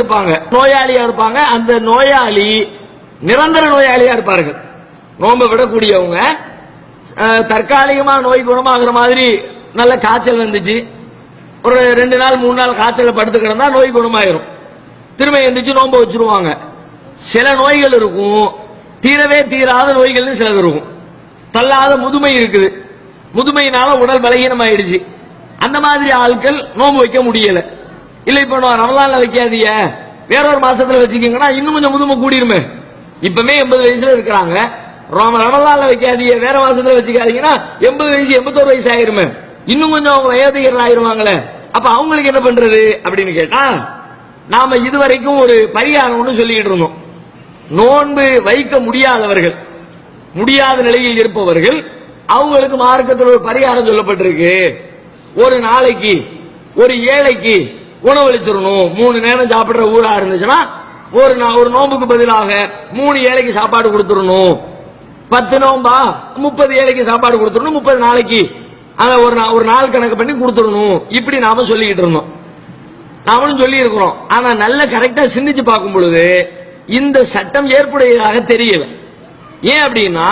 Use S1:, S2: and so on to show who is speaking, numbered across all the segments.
S1: இருப்பாங்க, நோயாளியா இருப்பாங்க. அந்த நோயாளி நிரந்தர நோயாளியா இருப்பார்கள். நோன்பை விடக்கூடியவங்க தற்காலிகமா நோய் குணமாகிற மாதிரி நல்ல காய்ச்சல் வந்துச்சு, ஒரு 2 நாள் 3 நாள் காய்ச்சல் படுத்து கிடந்தா நோய் குணமாயிரும், திரும்ப எந்திரிச்சு நோன்பை வச்சிருவாங்க. சில நோய்கள் இருக்கும், தீரவே தீராத நோய்கள்னு சிலது இருக்கும். தள்ளாத முதுமை இருக்குது, முதுமையினால உடல் பலகீனம் ஆயிடுச்சு. அந்த மாதிரி ஆட்கள் நோன்பு வைக்க முடியல. இல்ல இப்ப ரமலான்ல வைக்காதீங்க, வேற ஒரு மாசத்துல வச்சுக்கீங்கன்னா இன்னும் கொஞ்சம் முதுமை கூடிருமே. இப்பமே 80 வயசுல இருக்கிறாங்க, ரமலான்ல வைக்காதீங்க, வேற மாசத்துல வச்சுக்காதீங்கன்னா 80 வயசு 81 வயசு ஆயிருமே, இன்னும் கொஞ்சம் அவங்க வயோதிகர்கள் ஆயிருவாங்களே. அப்ப அவங்களுக்கு என்ன பண்றது அப்படின்னு கேட்டா, நாம இதுவரைக்கும் ஒரு பரிகாரம் ஒன்று சொல்லிட்டு இருந்தோம். நோன்பு வைக்க முடியாதவர்கள், முடியாத நிலையில் இருப்பவர்கள், அவங்களுக்கு மார்க்கத்தில் ஒரு பரிகாரம் சொல்லப்பட்டிருக்கு. ஒரு நாளைக்கு ஒரு ஏழைக்கு உணவளிச்சிடணும். 3 நேரம் சாப்பிடுற ஊரா இருந்துச்சுன்னா ஒரு நோம்புக்கு பதிலாக 3 ஏழைக்கு சாப்பாடு கொடுத்துடணும். 10 நோம்பா 30 ஏழைக்கு சாப்பாடு கொடுத்துடணும். 30 நாளைக்கு ஒரு நாள் கணக்கு பண்ணி கொடுத்துடணும். இப்படி நாம சொல்லிக்கிட்டு இருந்தோம், நாமளும் சொல்லி இருக்கிறோம். ஆனா நல்ல கரெக்டா சிந்திச்சு பார்க்கும் பொழுது இந்த சட்டம் ஏற்புடையதாக தெரியல. ஏன் அப்படின்னா,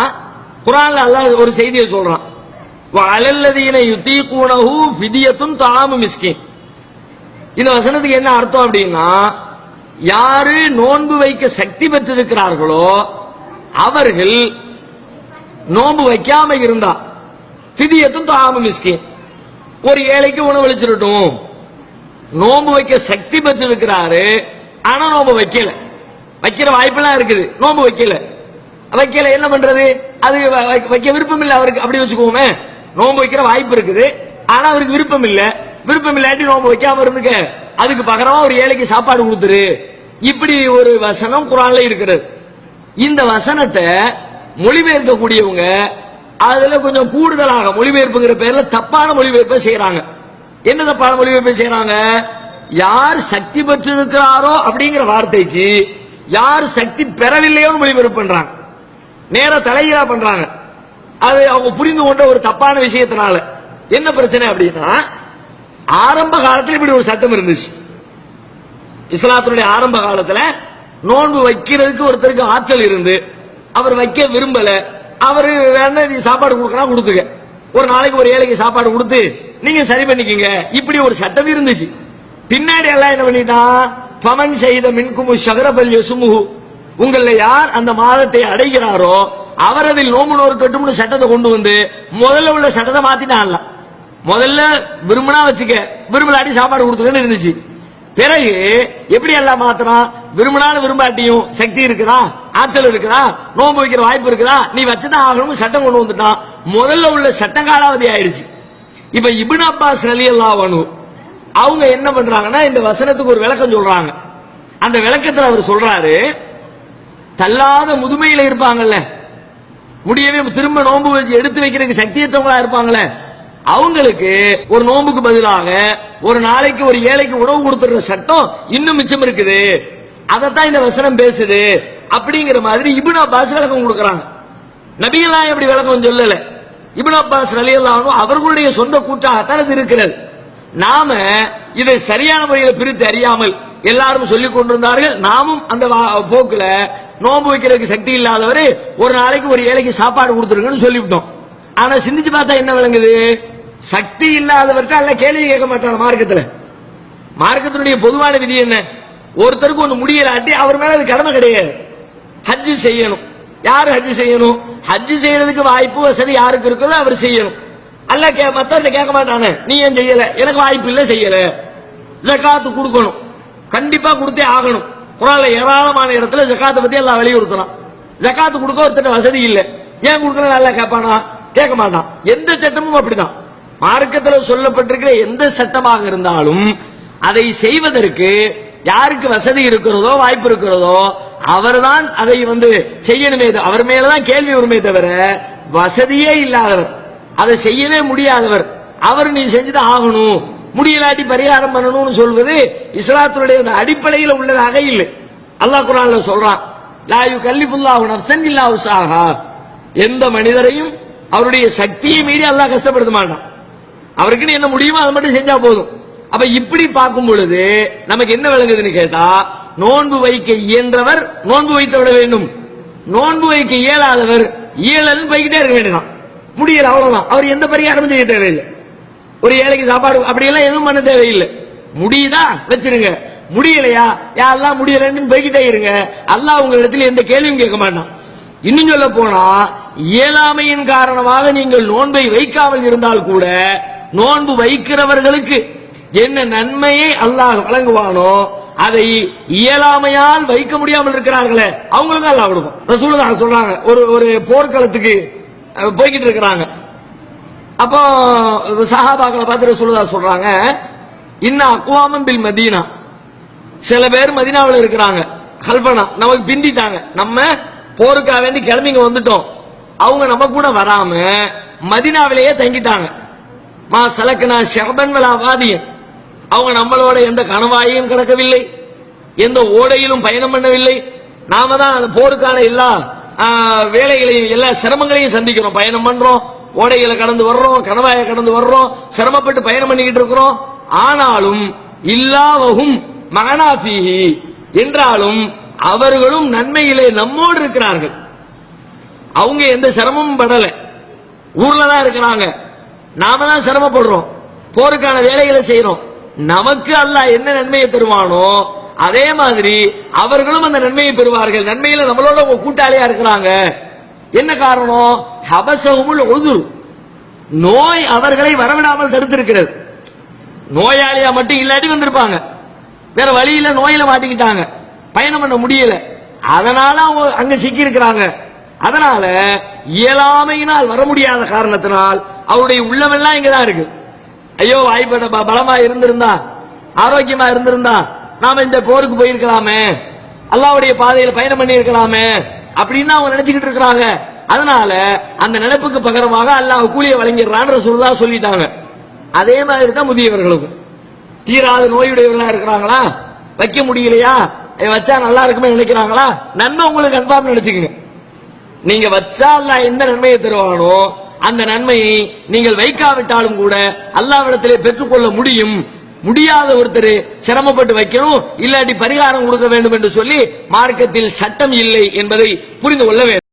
S1: குர்ஆன்ல அல்லாஹ் ஒரு செய்தியை சொல்றான், வஅலல்லதீன யுதீகூனஹு ஃபிதியத்துன் தஆமு மிஸ்கின். இந்த வசனத்துக்கு என்ன அர்த்தம் அப்படின்னா, யாரு நோன்பு வைக்க சக்தி பெற்றிருக்கிறார்களோ அவர்கள் நோன்பு வைக்காம இருந்தா ஃபிதியத்துன் தஆமு மிஸ்கின், ஒரு ஏழைக்கு உணவளிச்சிடட்டும். நோன்பு வைக்க சக்தி பெற்றிருக்கிறாரு, ஆனா நோன்பு வைக்கல, வைக்கிற வாய்ப்பெல்லாம் இருக்குது, நோன்பு வைக்கல என்ன பண்றது? அது வைக்க விருப்பம் இல்லை அவருக்கு, அப்படி வச்சுக்கோமே. நோன்பு வைக்கிற வாய்ப்பு இருக்குது, ஆனா அவருக்கு விருப்பம் இல்ல, விருப்பம் இல்லாட்டி நோன்பு வைக்காம இருந்துக்க, அதுக்கு பகரமா ஒரு ஏழைக்கு சாப்பாடு கொடுத்துரு. இப்படி ஒரு வசனம் குர்ஆன்ல இருக்கிறது. இந்த வசனத்தை மொழிபெயர்க்கக்கூடியவங்க அதுல கொஞ்சம் கூடுதலாக மொழிபெயர்ப்புங்கிற பேர்ல தப்பான மொழிபெயர்ப்பை செய்யறாங்க. என்ன தப்பான மொழிபெயர்ப்பை செய்யறாங்க? யார் சக்தி பெற்றிருக்கிறாரோ அப்படிங்கிற வார்த்தைக்கு யார் சக்தி பெறவில்லையோன்னு மொழிபெயர்ப்பு பண்றாங்க, நேர தலையீரா பண்றாங்க. அது அவங்க புரிந்து கொண்ட ஒரு தப்பான விஷயத்தினால என்ன பிரச்சனை அப்படின்னா, ஆரம்ப காலத்தில் இப்படி ஒரு சட்டம் இருந்துச்சு. இஸ்லாத்தினுடைய ஆரம்ப காலத்துல நோன்பு வைக்கிறதுக்கு ஒருத்தருக்கு ஆற்றல் இருந்து அவர் வைக்க விரும்பல, அவரு வேணா நீ சாப்பாடு கொடுக்கறா கொடுத்துக்க, ஒரு நாளைக்கு ஒரு ஏழைக்கு சாப்பாடு கொடுத்து நீங்க சரி பண்ணிக்கங்க, இப்படி ஒரு சட்டம் இருந்துச்சு. பின்னாடி எல்லாம் என்ன பண்ணிட்டான், ஃபமன் ஷஹித மின்கும் ஷஹ்ர ஃபல்யஸ்முஹு, உங்கள யார் அந்த மாதத்தை அடைகிறாரோ அவர் அதில் நோன்பு நோற்கட்டும்னு சட்டத்தை கொண்டு வந்து முதல்ல உள்ள சட்டத்தை மாத்திட்டான்ல. முதல்ல விரும்பினா வச்சுக்க, விரும்பலாட்டி சாப்பாடு கொடுத்துக்கன்னு இருந்துச்சு. பிறகு எப்படி எல்லாம் மாத்திரம், விரும்பினாலும் விரும்பாட்டியும் சக்தி இருக்குதா, ஆற்றல் இருக்குதா, நோன்பு வைக்கிற வாய்ப்பு இருக்குதா, நீ வச்சுதான் ஆகணும் சட்டம் கொண்டு வந்துட்டான். முதல்ல உள்ள சட்டம் காலாவதி ஆயிடுச்சு. இப்ப இப்னு அப்பாஸ் ரலியல்லாஹு அன்ஹு அவங்க என்ன பண்றாங்கன்னா, இந்த வசனத்துக்கு ஒரு விளக்கம் சொல்றாங்க. அந்த விளக்கத்தில் அவர் சொல்றாரு, தள்ளாத முதுமையில இருப்பாங்கல்ல, முடியவே திரும்ப நோன்பு எடுத்து வைக்கிறதுக்கு சக்தியற்றவங்களா இருப்பாங்களே, அவங்களுக்கு ஒரு நோன்புக்கு பதிலாக ஒரு நாளைக்கு ஒரு ஏழைக்கு உணவு கொடுத்துற சட்டம் இன்னும் மிச்சம் இருக்குது, அதைத்தான் இந்த வசனம் பேசுது அப்படிங்கிற மாதிரி இப்னு அப்பாஸ் விளக்கம் கொடுக்கறாங்க. நபியெல்லாம் எப்படி விளக்கம் சொல்லல, இப்னு அப்பாஸ் ரலியல்லாஹு அன்ஹு அவர்களுடைய சொந்த கூட்டாகத்தான் இது இருக்கிறது. நாம இதை சரியான முறையில் பிரித்து அறியாமல் எல்லாரும் சொல்லிக் கொண்டிருந்தார்கள். நாமும் அந்த போக்குல நோன்பு வைக்கிறதுக்கு சக்தி இல்லாதவரு ஒரு நாளைக்கு ஒரு ஏழைக்கு சாப்பாடு கொடுத்துருங்கன்னு சொல்லிவிட்டோம். ஆனா சிந்திச்சு பார்த்தா என்ன விளங்குது, சக்தி இல்லாதவர்கிட்ட அல்ல கேள்வி கேட்க மாட்டாங்க. மார்க்கத்தினுடைய பொதுவான விதி என்ன, ஒருத்தருக்கு ஒன்று முடியலாட்டி அவர் மேல அது கடமை கிடையாது. ஹஜ்ஜு செய்யணும், யாரு ஹஜ்ஜு செய்யணும், ஹஜ்ஜு செய்யறதுக்கு வாய்ப்பு வசதி யாருக்கு இருக்குதோ அவர் செய்யணும். அல்ல மத்தவர்கிட்ட கேட்க மாட்டானே, நீ ஏன் செய்யல, எனக்கு வாய்ப்பு இல்ல செய்யல. ஜகாத்து கொடுக்கணும், கண்டிப்பா கொடுத்தே ஆகணும். குர்ஆன்ல ஏராளமான இடத்துல ஜகாத்தை பத்தி எல்லாம் வலியுறுத்தலாம். ஜகாத்து கொடுக்க ஒருத்தர் வசதி இல்ல, ஏன் கொடுக்கணும் நல்லா கேட்பானா, கேட்க மாட்டான். எந்த சட்டமும் அப்படிதான். மார்க்கத்தில் சொல்லப்பட்டிருக்கிற எந்த சட்டமாக இருந்தாலும் அதை செய்வதற்கு யாருக்கு வசதி இருக்கிறதோ வாய்ப்பு இருக்கிறதோ அவர்தான் அதை செய்யணுமே, அவர் மேலதான் கேள்வி உரிமை தவிர வசதியே இல்லாதவர், அதை செய்யவே முடியாதவர் அவர் நீ செஞ்சுதான் ஆகணும், முடியலாட்டி பரிகாரம் பண்ணணும்னு சொல்வது இஸ்லாத்தினுடைய அடிப்படையில் உள்ளதாக இல்லை. அல்லாஹ் குர்ஆன்ல சொல்றான், லா யுகல்லிஃபுல்லாஹு நஃப்ஸன் இல்லா உஸ்ஸாஹா, எந்த மனிதரையும் அவருடைய சக்தியை மீறி அல்லாஹ் கஷ்டப்படுத்த மாட்டான். அவருக்கு என்ன முடியுமோ அதை மட்டும் செஞ்சா போதும். அப்ப இப்படி பார்க்கும் பொழுது நமக்கு என்ன விளங்குதுன்னு கேட்டா, நோன்பு வைக்க இயன்றவர் நோன்பு வைத்து விட வேண்டும், நோன்பு வைக்க இயலாதவர் இயலன்னு போய்கிட்டே இருக்க வேண்டியதான். முடியல, அவ்வளவுதான். அவர் எந்த பரிகாரமும் செய்ய தேவையில்லை. ஒரு ஏழைக்கு சாப்பாடு அப்படியெல்லாம் எதுவும் பண்ண தேவையில்லை. முடியுதா வச்சிருங்க, முடியலையா யாரெல்லாம் முடியலன்னு போய்கிட்டே இருங்க. அல்லாஹ் உங்களிடத்தில் எந்த கேள்வியும் கேட்க மாட்டான். இன்னும் சொல்ல போனா, இயலாமையின் காரணமாக நீங்கள் நோன்பை வைக்காமல் இருந்தால் கூட நோன்பு வைக்கிறவர்களுக்கு என்ன நன்மையை அல்லாஹ் வழங்குவானோ அதை இயலாமையால் வைக்க முடியாமல் இருக்கிறார்களே அவங்களுக்கு அல்லாஹ் கொடுக்கும். ரசூலுல்லாஹ் சொல்றாங்க, ஒரு போர்க்களத்துக்கு போய்கிட்டு இருக்கிறாங்க. அப்போ சஹாபாக்களை பார்த்து ரசூலுல்லாஹ் சொல்றாங்க, இன்ன அக்வாமன் பில் மதீனா, சில பேர் மதீனாவில் இருக்கிறாங்க, கல்பனா நமக்கு பிந்திட்டாங்க, நம்ம போருக்காக வேண்டி கிளம்பிங்க வந்துட்டோம், அவங்க நம்ம கூட வராம மதீனாவிலேயே தங்கிட்டாங்க. மா சலக்கனா ஷஅபன் வலா வாதியன், அவங்க நம்மளோட எந்த கணவாயையும் கடக்கவில்லை, எந்த ஓடையிலும் பயணம் பண்ணவில்லை. நாம தான் அந்த போருக்கான எல்லா வேலைகளையும் எல்லா சிரமங்களையும் சந்திக்கிறோம். பயணம் பண்றோம், ஓடைகளை கடந்து வர்றோம், கணவாயை கடந்து வர்றோம், சிரமப்பட்டு பயணம் பண்ணிக்கிட்டு இருக்கிறோம். ஆனாலும் இல்லாவகும் மகனாஃபிஹி என்றாலும் அவர்களும் நன்மையிலே நம்மோடு இருக்கிறார்கள். அவங்க எந்த சிரமமும் படல, ஊர்ல தான் இருக்கிறாங்க. நாம தான் சிரமப்படுறோம், போருக்கான வேலைகளை செய்யறோம். நமக்கு அல்லாஹ் என்ன நன்மையை தருவானோ அதே மாதிரி அவர்களும் அந்த நன்மையை பெறுவார்கள். நன்மையில நம்மளோட கூட்டாளியா இருக்கிறாங்க. என்ன காரணம்? ஹபஸஹுமுல் உதுர், நோய் அவர்களை வரவிடாமல் தடுத்திருக்கிறது. நோயாளியா மட்டும் இல்லாட்டி வந்திருப்பாங்க, வேற வழியில நோயில மாட்டிக்கிட்டாங்க, பயணம் பண்ண முடியல, அதனால அவங்க அங்க சிக்கி இருக்கிறாங்க. அதனால இயலாமையினால் வர முடியாத காரணத்தினால் அவருடைய உள்ளமெல்லாம் இங்கதான் இருக்கு. ஐயோ வாய்ப்பட பலமா இருந்திருந்தா, ஆரோக்கியமா இருந்திருந்தா நாம இந்த போருக்கு போயிருக்கலாமே, அல்லாஹ்வுடைய பாதையில பயணம் பண்ணி இருக்கலாமே அப்படின்னு அவங்க நினைச்சுக்கிட்டு இருக்கிறாங்க. அதனால அந்த நினைப்புக்கு பகரமாக அல்லாஹ் கூலியை வழங்கிடுறான்னு ரசூலுல்லாஹ் சொல்லிட்டாங்க. அதே மாதிரி தான் முதியவர்களுக்கும் தீராத நோயுடையவர்களா இருக்கிறாங்களா, வைக்க முடியலையா, வச்சா நல்லா இருக்குமே நினைக்கிறாங்களா, நன்மை உங்களுக்கு கன்ஃபார்ம் நினைச்சுக்கங்க. நீங்க வச்சா அல்லாஹ் எந்த நன்மையை தருவானோ அந்த நன்மையை நீங்கள் வைக்காவிட்டாலும் கூட அல்லாஹ்விடத்திலே பெற்றுக்கொள்ள முடியும். முடியாத ஒருத்தர் சிரமப்பட்டு வைக்கணும், இல்லாட்டி பரிகாரம் கொடுக்க வேண்டும் என்று சொல்லி மார்க்கத்தில் சட்டம் இல்லை என்பதை புரிந்து கொள்ள வேண்டும்.